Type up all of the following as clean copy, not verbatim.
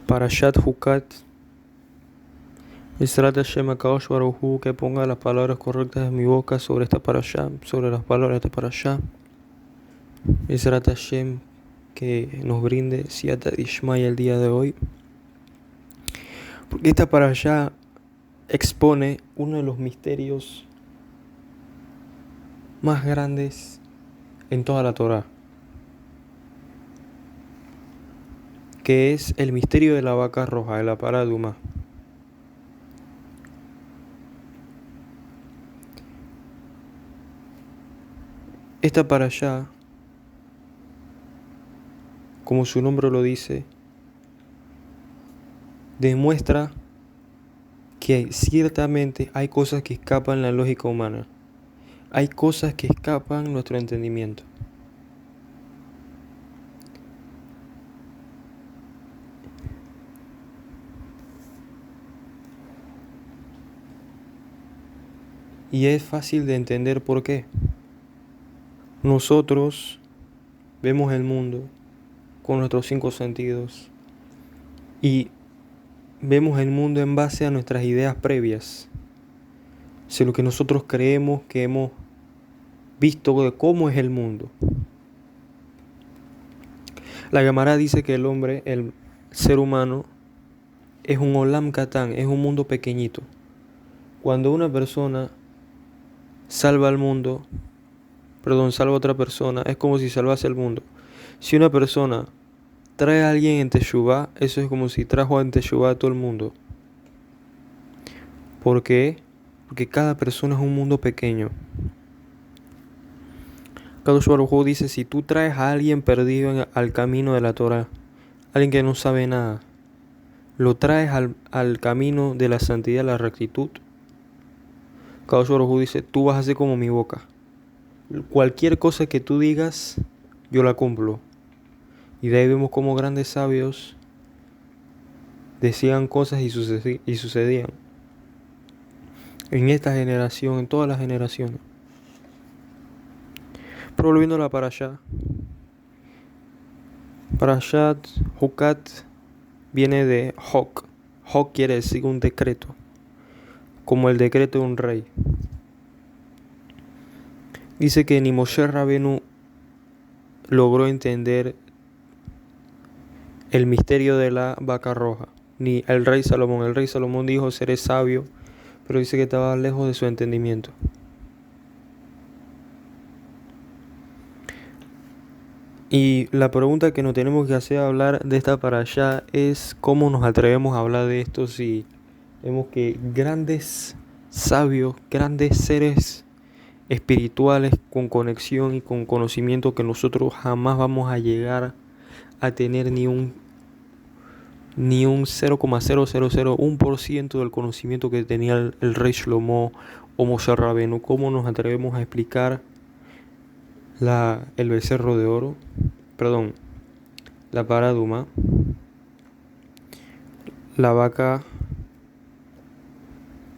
Parashat Hukat. Israel Hashem Akadosh Baruj Hu, que ponga las palabras correctas en mi boca sobre esta parashá, sobre las palabras de esta parashá. Israel Hashem, que nos brinde Siyata Dishmaya el día de hoy. Porque esta parashá expone uno de los misterios más grandes en toda la Torá, que es el misterio de la vaca roja, de la paraduma. Esta parashá, como su nombre lo dice, demuestra que ciertamente hay cosas que escapan la lógica humana. Hay cosas que escapan nuestro entendimiento. Y es fácil de entender por qué. Nosotros vemos el mundo con nuestros 5 sentidos y vemos el mundo en base a nuestras ideas previas, de lo que nosotros creemos que hemos visto de cómo es el mundo. La Gemara dice que el hombre, el ser humano, es un olam katán, es un mundo pequeñito. Cuando una persona salva al mundo, salva a otra persona, es como si salvase el mundo. Si una persona trae a alguien en Teshuvá, eso es como si trajo en Teshuvá a todo el mundo. ¿Por qué? Porque cada persona es un mundo pequeño. Kadosh Baruj Hu dice, si tú traes a alguien perdido al camino de la Torah, alguien que no sabe nada, lo traes al camino de la santidad, la rectitud, Kadosh Baruj Hu dice, tú vas a ser como mi boca. Cualquier cosa que tú digas, yo la cumplo. Y de ahí vemos cómo grandes sabios decían cosas y sucedían. En esta generación, en todas las generaciones. Pero volviendo a la parashá. Parashat Hukat viene de Hok. Hok quiere decir un decreto, como el decreto de un rey. Dice que ni Moshe Rabenu logró entender el misterio de la vaca roja, ni el rey Salomón. El rey Salomón dijo seré sabio, pero dice que estaba lejos de su entendimiento. Y la pregunta que nos tenemos que hacer al hablar de esta parashá es cómo nos atrevemos a hablar de esto si vemos que grandes sabios, grandes seres espirituales con conexión y con conocimiento que nosotros jamás vamos a llegar a tener ni un 0,0001% del conocimiento que tenía el rey Shlomo o Moshe Rabenu. ¿Cómo nos atrevemos a explicar el becerro de oro? La paraduma, la vaca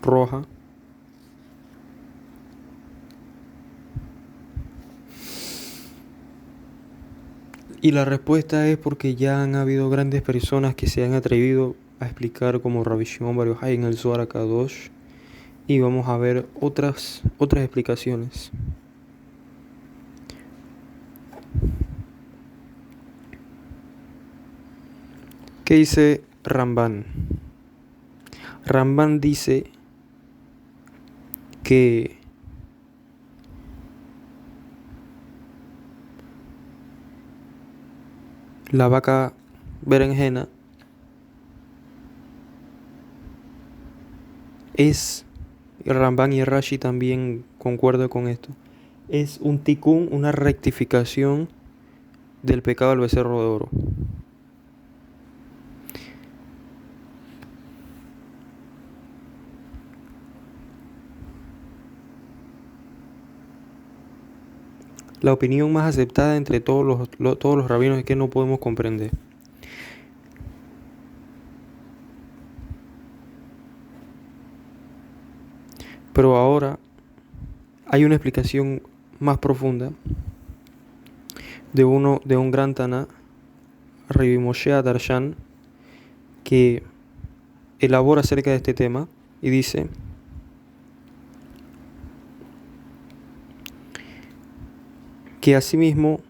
roja, y la respuesta es porque ya han habido grandes personas que se han atrevido a explicar, como Rabbi Shimon Bar Yochai en el Zohar HaKadosh, y vamos a ver otras explicaciones. ¿Qué dice Ramban? Ramban dice que la vaca berenjena es, Ramban y Rashi también concuerdan con esto, es un tikkun, una rectificación del pecado del becerro de oro. La opinión más aceptada entre todos los rabinos es que no podemos comprender. Pero ahora hay una explicación más profunda de un gran Taná, Rabbi Moshe Darshan, que elabora acerca de este tema y dice que asimismo,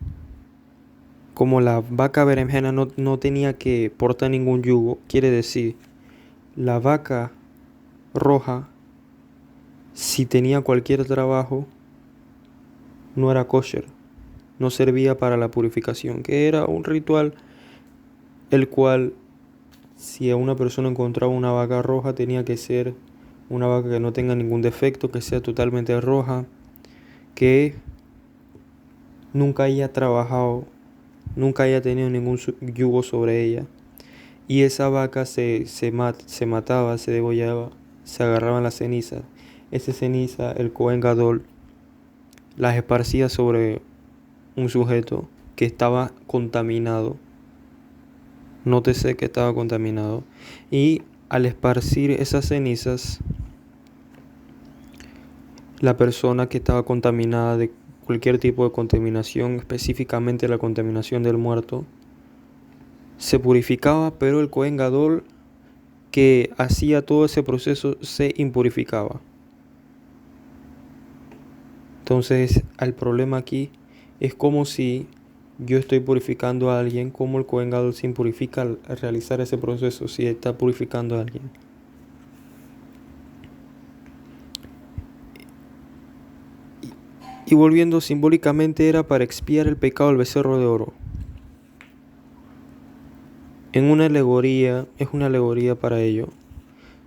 como la vaca berenjena no tenía que portar ningún yugo, quiere decir, la vaca roja, si tenía cualquier trabajo, no era kosher, no servía para la purificación, que era un ritual el cual, si a una persona encontraba una vaca roja, tenía que ser una vaca que no tenga ningún defecto, que sea totalmente roja, que nunca haya trabajado, nunca haya tenido ningún yugo sobre ella. Y esa vaca se mataba, se degollaba, se agarraban las cenizas. Esa ceniza, el Cohen Gadol las esparcía sobre un sujeto que estaba contaminado. Nótese que estaba contaminado. Y al esparcir esas cenizas, la persona que estaba contaminada de cualquier tipo de contaminación, específicamente la contaminación del muerto, se purificaba, pero el Cohen Gadol que hacía todo ese proceso se impurificaba. Entonces, el problema aquí es como si yo estoy purificando a alguien, como el Cohen Gadol se impurifica al realizar ese proceso, si está purificando a alguien. Y volviendo simbólicamente era para expiar el pecado del becerro de oro. En una alegoría, es una alegoría para ello,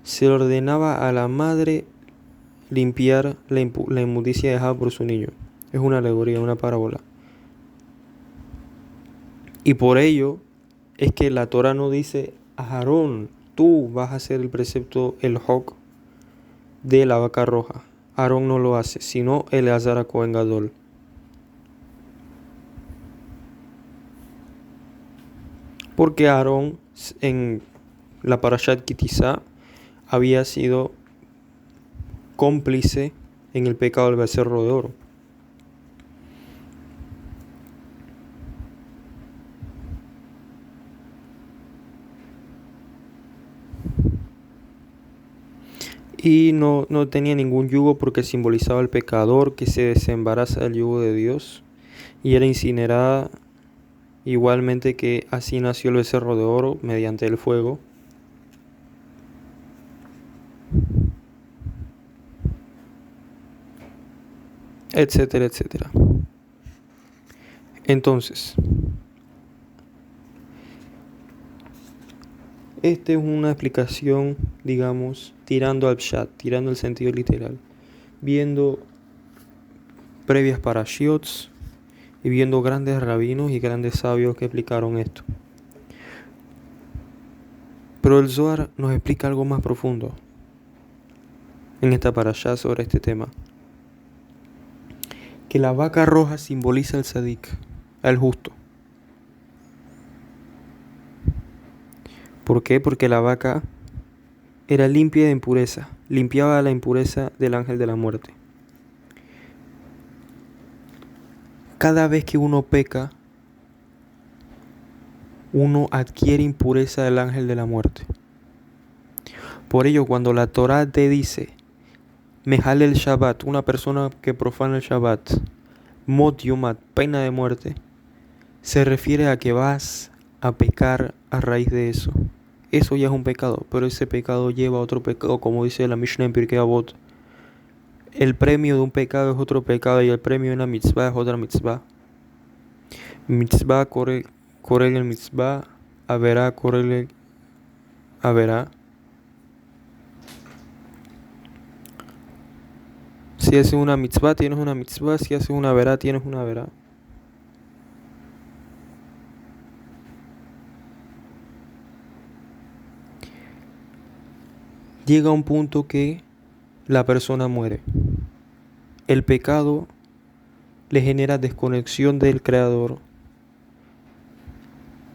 se ordenaba a la madre limpiar la inmundicia dejada por su niño. Es una alegoría, una parábola. Y por ello es que la Torah no dice a Aarón, tú vas a hacer el precepto, el hok de la vaca roja. Aarón no lo hace, sino Eleazar a Cohen Gadol. Porque Aarón en la Parashat Kitizá había sido cómplice en el pecado del becerro de oro. Y no tenía ningún yugo porque simbolizaba al pecador que se desembaraza del yugo de Dios y era incinerada, igualmente que así nació el becerro de oro mediante el fuego. Etcétera, etcétera. Entonces, esta es una explicación, digamos, tirando al pshat, tirando el sentido literal, viendo previas parashiots y viendo grandes rabinos y grandes sabios que explicaron esto. Pero el Zohar nos explica algo más profundo en esta parashá sobre este tema. Que la vaca roja simboliza al tzadik, al justo. ¿Por qué? Porque la vaca era limpia de impureza, limpiaba la impureza del ángel de la muerte. Cada vez que uno peca, uno adquiere impureza del ángel de la muerte. Por ello, cuando la Torá te dice, Mejal el Shabbat, una persona que profana el Shabbat, Mot Yomat, pena de muerte, se refiere a que vas a pecar a raíz de eso. Eso ya es un pecado, pero ese pecado lleva a otro pecado, como dice la Mishnah en Pirkei Avot. El premio de un pecado es otro pecado y el premio de una mitzvah es otra mitzvah. Mitzvah corre el mitzvah, haverá corre haverá. Si haces una mitzvah, tienes una mitzvah. Si haces una verá, tienes una verá. Llega un punto que la persona muere. El pecado le genera desconexión del Creador.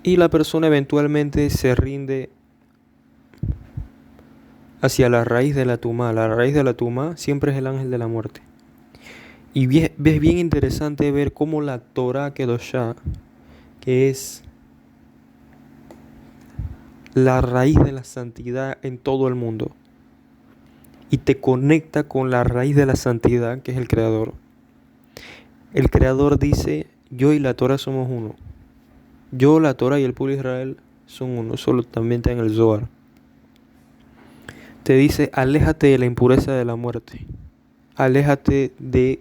Y la persona eventualmente se rinde hacia la raíz de la tumá. La raíz de la tumá siempre es el ángel de la muerte. Y ves bien interesante ver cómo la Torah Kedoshá, que es la raíz de la santidad en todo el mundo y te conecta con la raíz de la santidad, que es el Creador. El Creador dice, yo y la Torah somos uno. Yo, la Torah y el pueblo de Israel son uno, solo también está en el Zohar. Te dice, aléjate de la impureza de la muerte. Aléjate de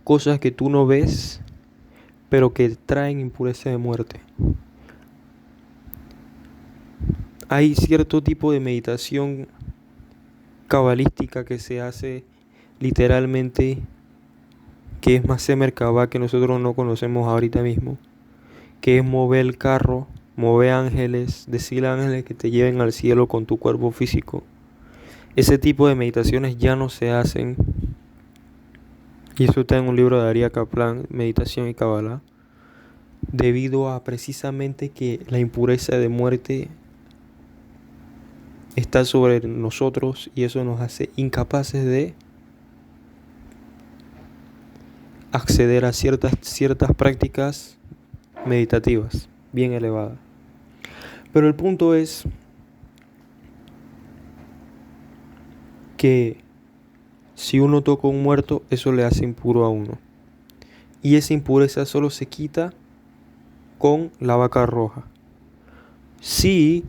cosas que tú no ves, pero que traen impureza de muerte. Hay cierto tipo de meditación cabalística que se hace literalmente, que es más Merkabah, que nosotros no conocemos ahorita mismo, que es mover el carro, mover ángeles, decirle a ángeles que te lleven al cielo con tu cuerpo físico. Ese tipo de meditaciones ya no se hacen, y eso está en un libro de Aria Kaplan, Meditación y Kabbalah, debido a precisamente que la impureza de muerte está sobre nosotros y eso nos hace incapaces de acceder a ciertas prácticas meditativas bien elevadas. Pero el punto es que si uno toca a un muerto, eso le hace impuro a uno. Y esa impureza solo se quita con la vaca roja. Sí,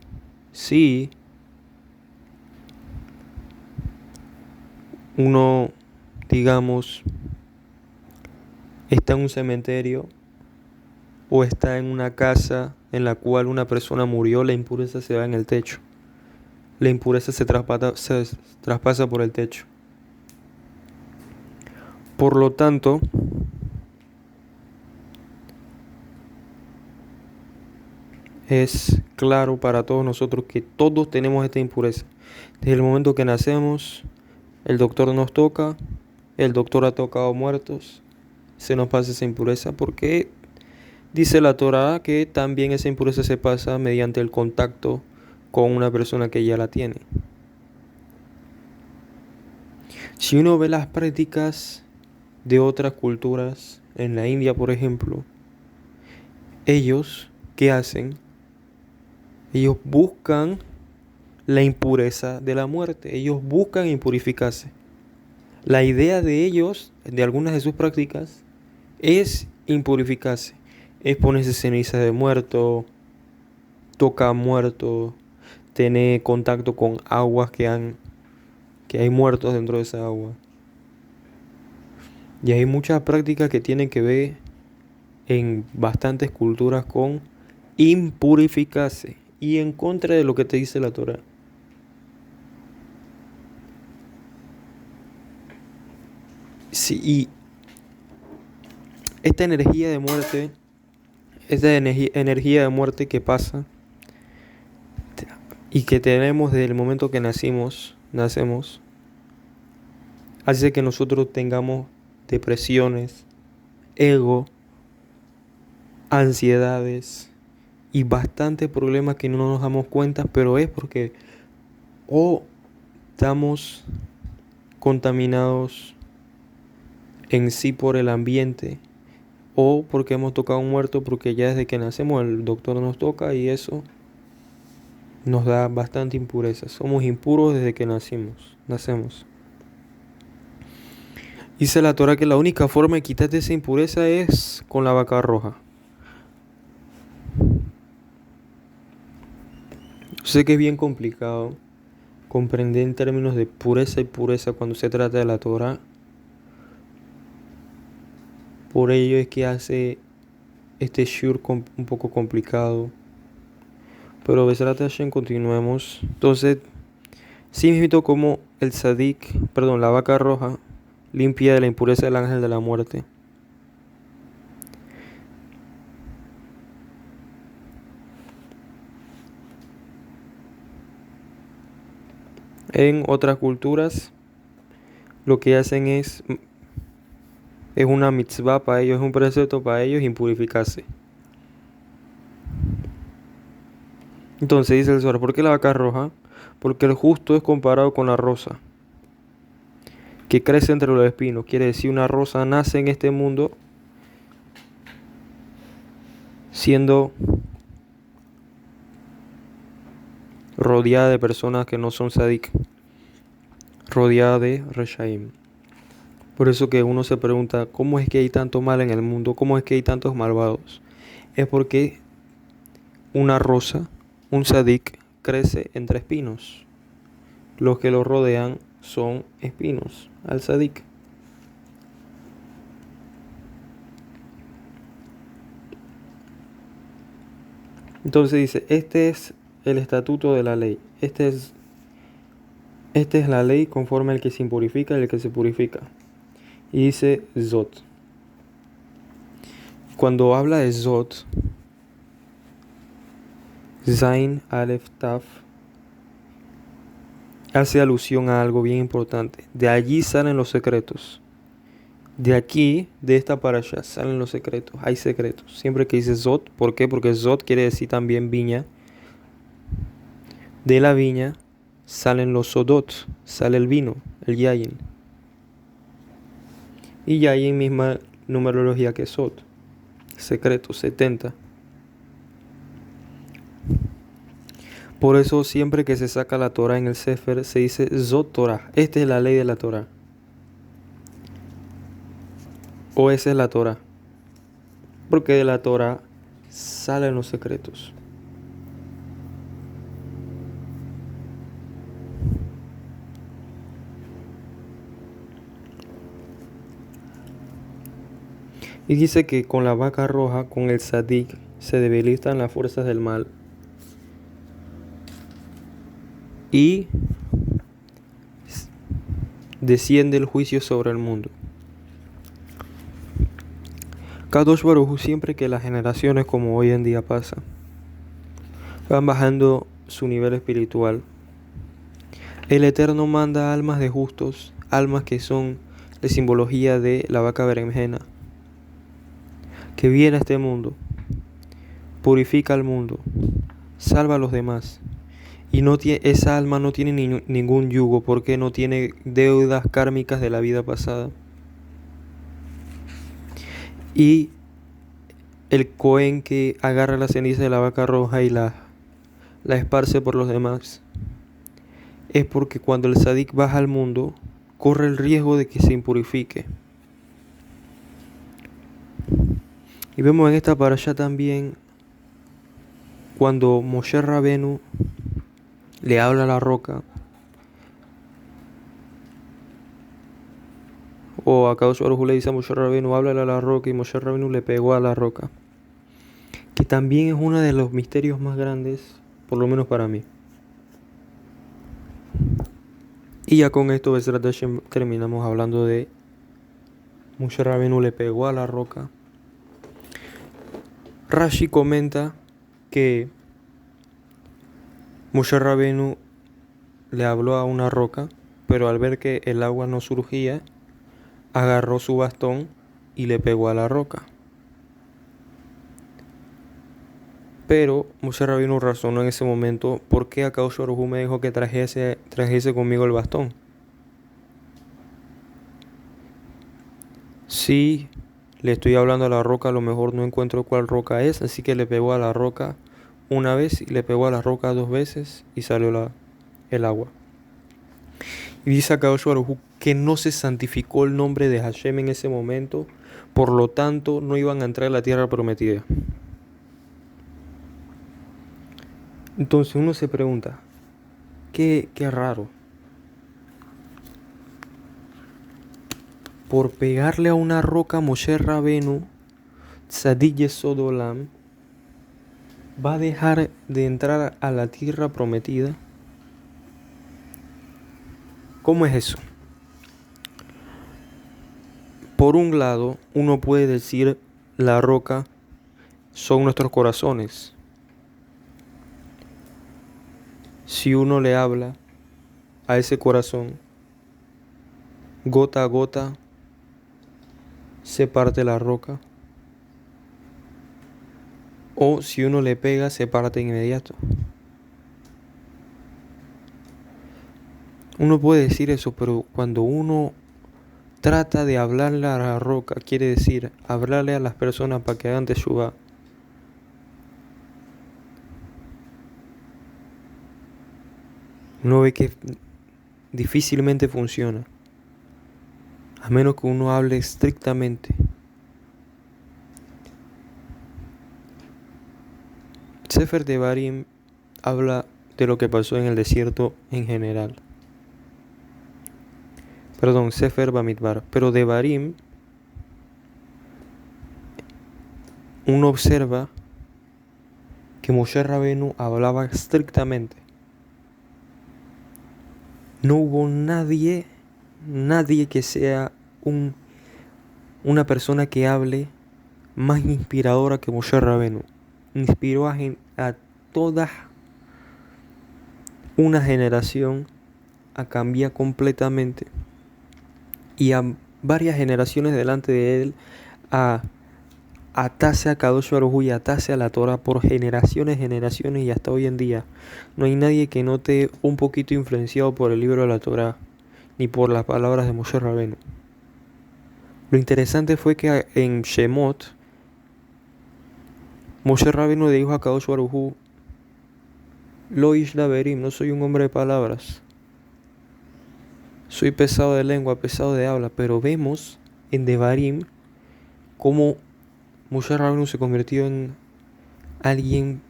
uno, digamos, está en un cementerio o está en una casa en la cual una persona murió, la impureza se va en el techo. La impureza se traspasa por el techo. Por lo tanto, es claro para todos nosotros que todos tenemos esta impureza. Desde el momento que nacemos, el doctor nos toca, el doctor ha tocado muertos, se nos pasa esa impureza porque dice la Torah que también esa impureza se pasa mediante el contacto con una persona que ya la tiene. Si uno ve las prácticas de otras culturas, en la India por ejemplo, ellos, ¿qué hacen? Ellos buscan la impureza de la muerte, ellos buscan impurificarse. La idea de ellos, de algunas de sus prácticas, es impurificarse, es ponerse ceniza de muerto, tocar muerto, tener contacto con aguas que hay muertos dentro de esa agua. Y hay muchas prácticas que tienen que ver en bastantes culturas con impurificarse y en contra de lo que te dice la Torah. Sí, y esta energía de muerte, energía de muerte que pasa y que tenemos desde el momento que nacemos, hace que nosotros tengamos depresiones, ego, ansiedades y bastantes problemas que no nos damos cuenta, pero es porque o estamos contaminados en sí por el ambiente o porque hemos tocado un muerto, porque ya desde que nacemos el doctor nos toca y eso nos da bastante impureza. Somos impuros desde que nacemos. Dice la Torah que la única forma de quitarte esa impureza es con la vaca roja. Sé que es bien complicado comprender en términos de pureza y pureza cuando se trata de la Torah. Por ello es que hace este shur un poco complicado. Pero Besrat Hashem, continuemos. Entonces, sí mismo como el la vaca roja, limpia de la impureza del ángel de la muerte. En otras culturas, lo que hacen es una mitzvah para ellos, es un precepto para ellos impurificarse. Entonces dice el Zohar, ¿por qué la vaca roja? Porque el justo es comparado con la rosa que crece entre los espinos. Quiere decir, una rosa nace en este mundo siendo rodeada de personas que no son sadik, rodeada de reshaim. Por eso que uno se pregunta, ¿cómo es que hay tanto mal en el mundo? ¿Cómo es que hay tantos malvados? Es porque una rosa, un sadik, crece entre espinos. Los que lo rodean son espinos al sadik. Entonces dice, este es el estatuto de la ley. Esta es la ley conforme al que se impurifica y el que se purifica. Y dice Zot. Cuando habla de Zot, Zain, Aleph, Taf, hace alusión a algo bien importante. De allí salen los secretos. De aquí, de esta parasha, salen los secretos. Hay secretos. Siempre que dice Zot, ¿por qué? Porque Zot quiere decir también viña. De la viña salen los Sodot, sale el vino, el Yayin. Y Yayin misma numerología que Zot. Secretos, 70. Por eso siempre que se saca la Torah en el Sefer se dice Zot Torah. Esta es la ley de la Torah. O esa es la Torah. Porque de la Torah salen los secretos. Y dice que con la vaca roja, con el sadik, se debilitan las fuerzas del mal. Y desciende el juicio sobre el mundo. Kadosh Baruj Hu, siempre que las generaciones como hoy en día pasa, van bajando su nivel espiritual, el Eterno manda almas de justos, almas que son de simbología de la vaca berenjena, que viene a este mundo, purifica al mundo, salva a los demás. Y esa alma no tiene ningún yugo porque no tiene deudas kármicas de la vida pasada. Y el Cohen que agarra la ceniza de la vaca roja y la esparce por los demás, es porque cuando el sadik baja al mundo, corre el riesgo de que se impurifique. Y vemos en esta parasha también cuando Moshe Rabenu le habla a la roca, o a Kadosh Baruj Hu le dice a Moshe Rabenu, háblale a la roca, y Moshe Rabenu le pegó a la roca, que también es uno de los misterios más grandes, por lo menos para mí. Y ya con esto Bezrat Hashem terminamos hablando de Moshe Rabenu le pegó a la roca. Rashi comenta que Moshe Rabenu le habló a una roca, pero al ver que el agua no surgía, agarró su bastón y le pegó a la roca. Pero Moshe Rabenu razonó en ese momento, ¿por qué Akadosh Baruj Hu me dijo que trajese conmigo el bastón? Si le estoy hablando a la roca, a lo mejor no encuentro cuál roca es, así que le pegó a la roca una vez y le pegó a la roca 2 veces y salió el agua. Y dice Akadosh Baruj Hu que no se santificó el nombre de Hashem en ese momento, por lo tanto no iban a entrar a la tierra prometida. Entonces uno se pregunta, qué raro. Por pegarle a una roca Moshe Rabenu, Tzadik Yesod Olam, va a dejar de entrar a la tierra prometida. ¿Cómo es eso? Por un lado, uno puede decir, la roca son nuestros corazones. Si uno le habla a ese corazón, gota a gota se parte la roca. O si uno le pega, se parte de inmediato. Uno puede decir eso, pero cuando uno trata de hablarle a la roca, quiere decir hablarle a las personas para que hagan teshuvá, uno ve que difícilmente funciona, a menos que uno hable estrictamente. Sefer Devarim habla de lo que pasó en el desierto en general. Perdón, Sefer Bamidbar. Pero Devarim, uno observa que Moshe Rabenu hablaba estrictamente. No hubo nadie que sea una persona que hable más inspiradora que Moshe Rabenu. Inspiró a toda una generación a cambiar completamente y a varias generaciones delante de él a atarse a Kadosh Baruj Hu y atarse a la Torah por generaciones y hasta hoy en día. No hay nadie que no esté un poquito influenciado por el libro de la Torah ni por las palabras de Moshe Rabenu. Lo interesante fue que en Shemot, Moshe Rabenu le dijo a Kadosh Baruj Hu: Lo ish daverim, no soy un hombre de palabras. Soy pesado de lengua, pesado de habla. Pero vemos en Devarim cómo Moshe Rabenu se convirtió en alguien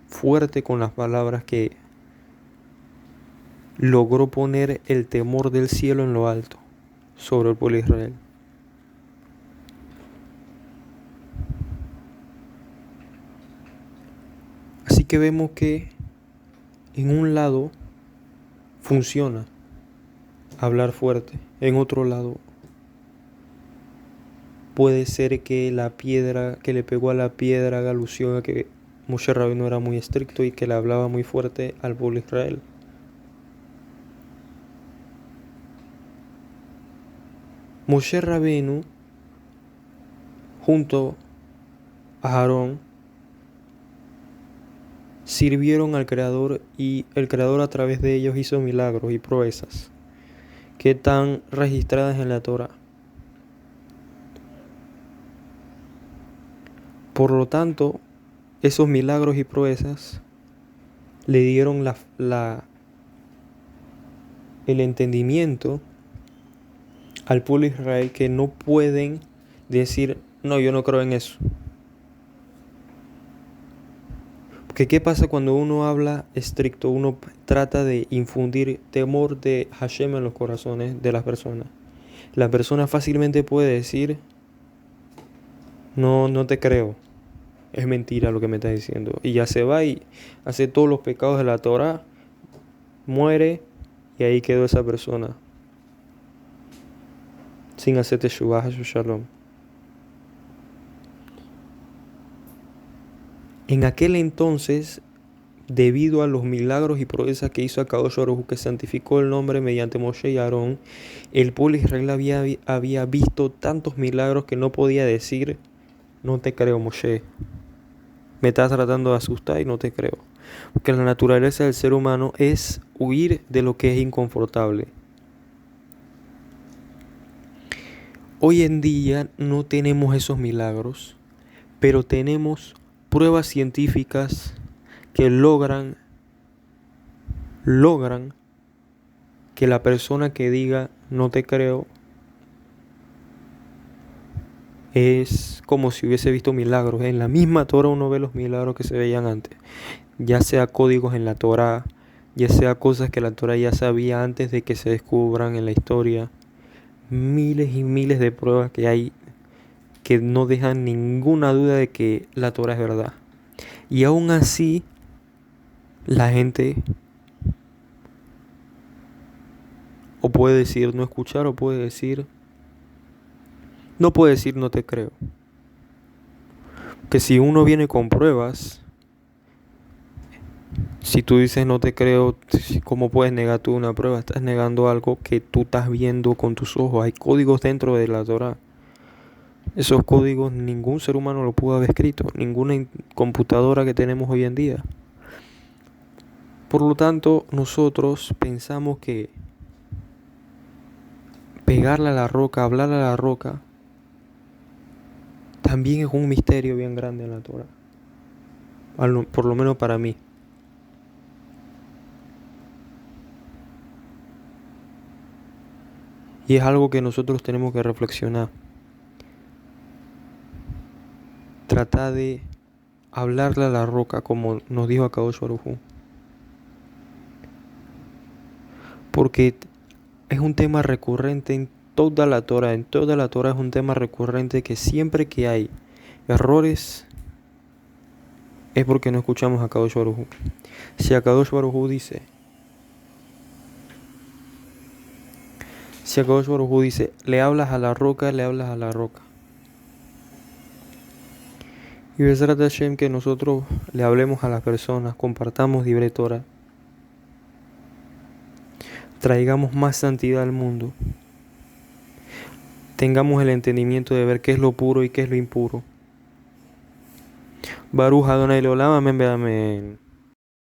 fuerte con las palabras, que logró poner el temor del cielo en lo alto sobre el pueblo de Israel. Así que vemos que en un lado funciona hablar fuerte, en otro lado puede ser que la piedra que le pegó a la piedra haga alusión a que Moshe Rabbeinu era muy estricto y que le hablaba muy fuerte al pueblo de Israel. Moshe Rabbeinu junto a Aarón sirvieron al Creador, y el Creador a través de ellos hizo milagros y proezas que están registradas en la Torah. Por lo tanto, esos milagros y proezas le dieron el entendimiento al pueblo de Israel, que no pueden decir: no, yo no creo en eso. Porque ¿qué pasa cuando uno habla estricto? Uno trata de infundir temor de Hashem en los corazones de las personas. La persona fácilmente puede decir: no, no te creo, es mentira lo que me estás diciendo. Y ya se va y hace todos los pecados de la Torah, muere, y ahí quedó esa persona sin hacer teshuvah a su shalom. En aquel entonces, debido a los milagros y proezas que hizo Akadosh Baruj Hu, que santificó el nombre mediante Moshe y Aarón, el pueblo de Israel había visto tantos milagros que no podía decir: no te creo, Moshe, me estás tratando de asustar y no te creo. Porque la naturaleza del ser humano es huir de lo que es inconfortable. Hoy en día no tenemos esos milagros, pero tenemos pruebas científicas que logran que la persona que diga no te creo es como si hubiese visto milagros. En la misma Torah uno ve los milagros que se veían antes, ya sea códigos en la Torah, ya sea cosas que la Torah ya sabía antes de que se descubran en la historia. Miles y miles de pruebas que hay que no dejan ninguna duda de que la Torah es verdad. Y aún así, la gente o puede decir no escuchar, o puede decir, no puede decir no te creo. Que si uno viene con pruebas, si tú dices no te creo, ¿cómo puedes negar tú una prueba? Estás negando algo que tú estás viendo con tus ojos. Hay códigos dentro de la Torah. Esos códigos ningún ser humano lo pudo haber escrito, ninguna computadora que tenemos hoy en día. Por lo tanto, nosotros pensamos que pegarle a la roca, hablarle a la roca, también es un misterio bien grande en la Torah. Por lo menos para mí. Y es algo que nosotros tenemos que reflexionar. Trata de hablarle a la roca como nos dijo Akadosh Baruj Hu. Porque es un tema recurrente en toda la Torah. En toda la Torah es un tema recurrente que siempre que hay errores es porque no escuchamos a Akadosh Baruj Hu. Si Akadosh Baruj Hu dice, le hablas a la roca, le hablas a la roca. Y Besrat Hashem que nosotros le hablemos a las personas, compartamos Divrei Torah, traigamos más santidad al mundo, tengamos el entendimiento de ver qué es lo puro y qué es lo impuro. Baruch Adonai Leolam, amén, amén.